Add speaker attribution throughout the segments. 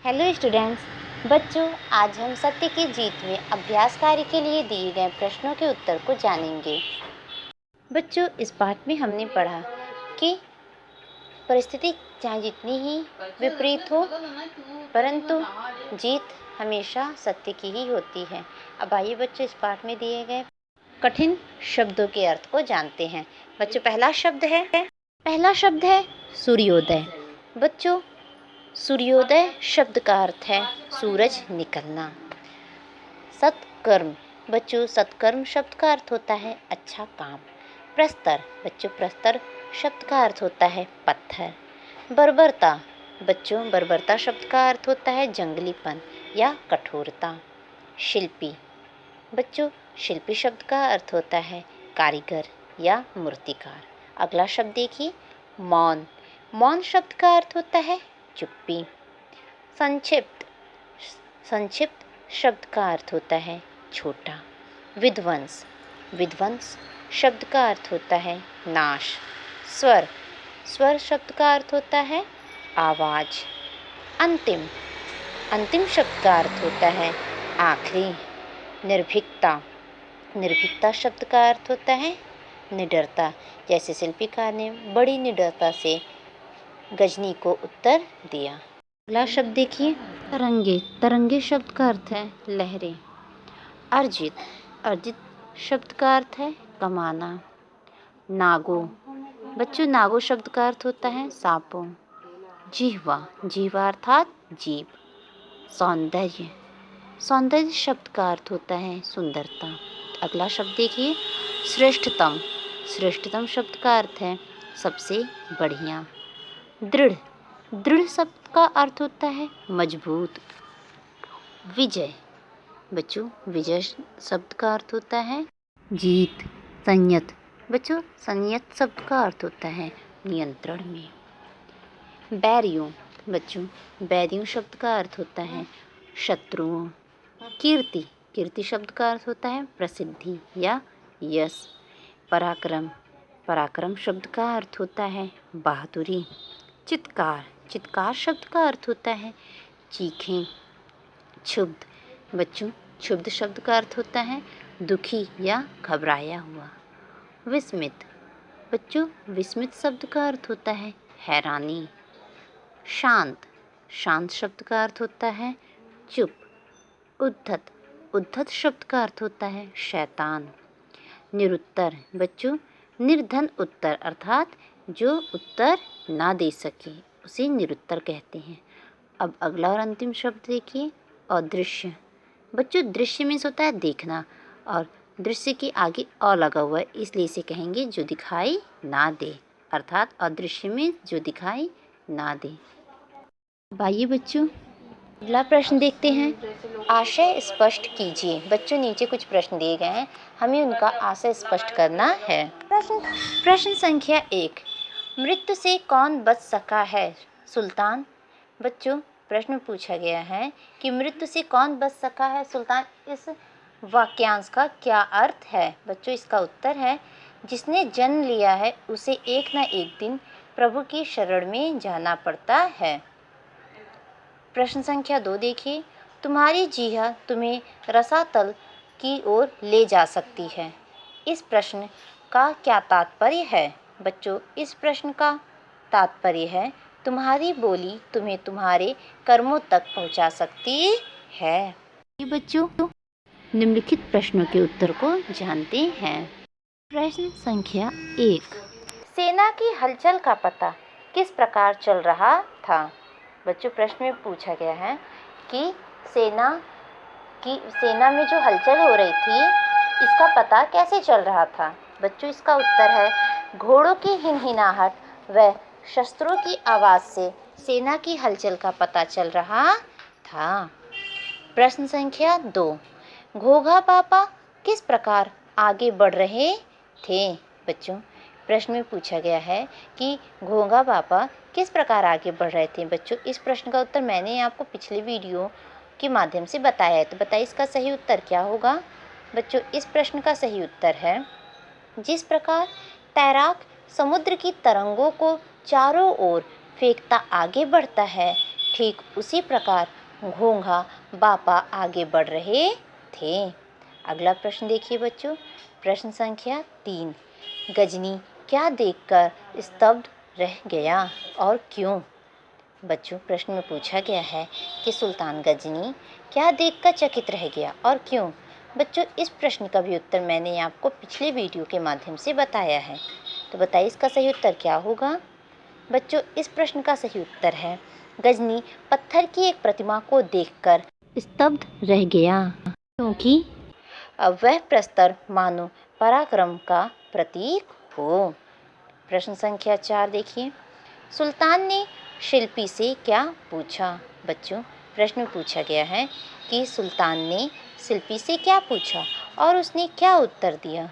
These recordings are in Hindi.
Speaker 1: Hello students. बच्चों, आज हम सत्य की जीत में अभ्यास कार्य के लिए दिए गए प्रश्नों के उत्तर को जानेंगे। बच्चों, इस पाठ में हमने पढ़ा कि परिस्थिति चाहे जितनी ही विपरीत हो, परंतु जीत हमेशा सत्य की ही होती है। अब आइए बच्चों, इस पाठ में दिए गए कठिन शब्दों के अर्थ को जानते हैं। बच्चों, पहला शब्द है सूर्योदय। बच्चों, सूर्योदय शब्द का अर्थ है सूरज निकलना। सत्कर्म। बच्चों, सत्कर्म शब्द का अर्थ होता है अच्छा काम। प्रस्तर। बच्चों, प्रस्तर शब्द का अर्थ होता है पत्थर। बर्बरता। बच्चों, बर्बरता शब्द का अर्थ होता है जंगलीपन या कठोरता। शिल्पी। बच्चों, शिल्पी शब्द का अर्थ होता है कारीगर या मूर्तिकार। अगला शब्द देखिए, मौन। मौन शब्द का अर्थ होता है चुप्पी। संक्षिप्त। संक्षिप्त शब्द का अर्थ होता है छोटा। विध्वंस। विध्वंस शब्द का अर्थ होता है नाश। स्वर। स्वर शब्द का अर्थ होता है आवाज। अंतिम। अंतिम शब्द का अर्थ होता है आखिरी। निर्भीकता। निर्भीकता शब्द का अर्थ होता है निडरता। जैसे शिल्पीकार ने बड़ी निडरता से गजनी को उत्तर दिया। अगला शब्द देखिए, तरंगे। तरंगे शब्द का अर्थ है लहरें। अर्जित। अर्जित शब्द का अर्थ है कमाना। नागो। बच्चों, नागो शब्द का अर्थ होता है सांपों। जिह्वा। जिह्वा अर्थात जीभ। सौंदर्य। सौंदर्य शब्द का अर्थ होता है सुंदरता। अगला शब्द देखिए, श्रेष्ठतम। श्रेष्ठतम शब्द का अर्थ है सबसे बढ़िया। दृढ़। दृढ़ शब्द का अर्थ होता है मजबूत। विजय। बच्चों, विजय शब्द का अर्थ होता है जीत। संयत। बच्चों, संयत शब्द का अर्थ होता है नियंत्रण में। बैरियों। बच्चों, बैरियों शब्द का अर्थ होता है शत्रुओं। कीर्ति। कीर्ति शब्द का अर्थ होता है प्रसिद्धि या यश। पराक्रम। पराक्रम शब्द का अर्थ होता है बहादुरी। चित्कार। चित्कार शब्द का अर्थ होता है चीखें। क्षुब्ध। बच्चों, क्षुब्ध शब्द का अर्थ होता है दुखी या घबराया हुआ। विस्मित। बच्चों, विस्मित शब्द का अर्थ होता है हैरानी। शांत। शांत शब्द का अर्थ होता है चुप। उद्धत। उद्धत शब्द का अर्थ होता है शैतान। निरुत्तर। बच्चों, निर्धन उत्तर अर्थात जो उत्तर ना दे सके उसे निरुत्तर कहते हैं। अब अगला और अंतिम शब्द देखिए, अदृश्य। बच्चों, दृश्य मीन्स होता है देखना, और दृश्य के आगे अ लगा हुआ है, इसलिए इसे कहेंगे जो दिखाई ना दे, अर्थात अदृश्य मीन्स जो दिखाई ना दे। आइए बच्चों, अगला प्रश्न देखते हैं। आशय स्पष्ट कीजिए। बच्चों, नीचे कुछ प्रश्न दिए गए हैं, हमें उनका आशय स्पष्ट करना है। प्रश्न संख्या 1, मृत्यु से कौन बच सका है? सुल्तान। बच्चों, प्रश्न पूछा गया है कि मृत्यु से कौन बच सका है सुल्तान। इस वाक्यांश का क्या अर्थ है? बच्चों, इसका उत्तर है जिसने जन्म लिया है उसे एक न एक दिन प्रभु की शरण में जाना पड़ता है। प्रश्न संख्या 2 देखिए, तुम्हारी जीहा तुम्हें रसातल की ओर ले जा सकती है। इस प्रश्न का क्या तात्पर्य है? बच्चों, इस प्रश्न का तात्पर्य है तुम्हारी बोली तुम्हें तुम्हारे कर्मों तक पहुंचा सकती है। ये बच्चों, निम्नलिखित प्रश्नों के उत्तर को जानते हैं। प्रश्न संख्या 1, सेना की हलचल का पता किस प्रकार चल रहा था? बच्चों, प्रश्न में पूछा गया है कि सेना में जो हलचल हो रही थी इसका पता कैसे चल रहा था? बच्चों, इसका उत्तर है घोड़ों की हिनहिनाहट व शस्त्रों की आवाज़ से सेना की हलचल का पता चल रहा था। प्रश्न संख्या 2, घोघा पापा किस प्रकार आगे बढ़ रहे थे? बच्चों, प्रश्न में पूछा गया है कि घोंघा पापा किस प्रकार आगे बढ़ रहे थे। बच्चों, इस प्रश्न का उत्तर मैंने आपको पिछले वीडियो के माध्यम से बताया है, तो बताइए इसका सही उत्तर क्या होगा? बच्चों, इस प्रश्न का सही उत्तर है जिस प्रकार तैराक समुद्र की तरंगों को चारों ओर फेंकता आगे बढ़ता है, ठीक उसी प्रकार घोंघा बापा आगे बढ़ रहे थे। अगला प्रश्न देखिए बच्चों, प्रश्न संख्या 3। गजनी क्या देखकर स्तब्ध रह गया और क्यों? बच्चों, प्रश्न में पूछा गया है कि सुल्तान गजनी क्या देखकर चकित रह गया और क्यों? बच्चों, इस प्रश्न का भी उत्तर मैंने आपको पिछले वीडियो के माध्यम से बताया है। तो बताइए इसका सही उत्तर क्या होगा? बच्चों, इस प्रश्न का सही उत्तर है गजनी पत्थर की एक प्रतिमा को देखकर स्तब्ध रह गया, क्योंकि अब वह प्रस्तर मानो पराक्रम का प्रतीक हो। प्रश्न संख्या 4 देखिए, सुल्तान ने शिल्पी से क्या पूछा? बच्चों, प्रश्न में पूछा गया है कि सुल्तान ने शिल्पी से क्या पूछा और उसने क्या उत्तर दिया?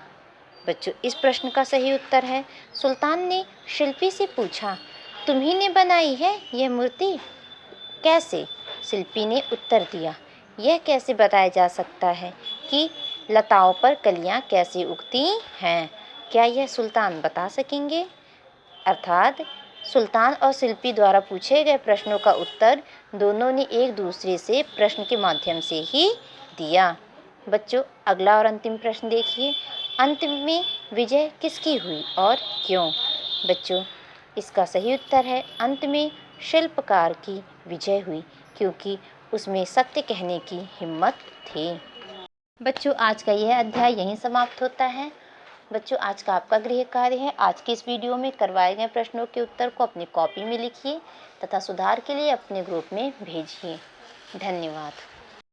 Speaker 1: बच्चों, इस प्रश्न का सही उत्तर है सुल्तान ने शिल्पी से पूछा, तुम्ही ने बनाई है यह मूर्ति? कैसे? शिल्पी ने उत्तर दिया, यह कैसे बताया जा सकता है कि लताओं पर कलियां कैसे उगती हैं? क्या यह सुल्तान बता सकेंगे? अर्थात सुल्तान और शिल्पी द्वारा पूछे गए प्रश्नों का उत्तर दोनों ने एक दूसरे से प्रश्न के माध्यम से ही दिया। बच्चों, अगला और अंतिम प्रश्न देखिए, अंत में विजय किसकी हुई और क्यों? बच्चों, इसका सही उत्तर है अंत में शिल्पकार की विजय हुई, क्योंकि उसमें सत्य कहने की हिम्मत थी। बच्चों, आज का यह अध्याय यहीं समाप्त होता है। बच्चों, आज का आपका गृह कार्य है, आज की इस वीडियो में करवाए गए प्रश्नों के उत्तर को अपनी कॉपी में लिखिए तथा सुधार के लिए अपने ग्रुप में भेजिए। धन्यवाद।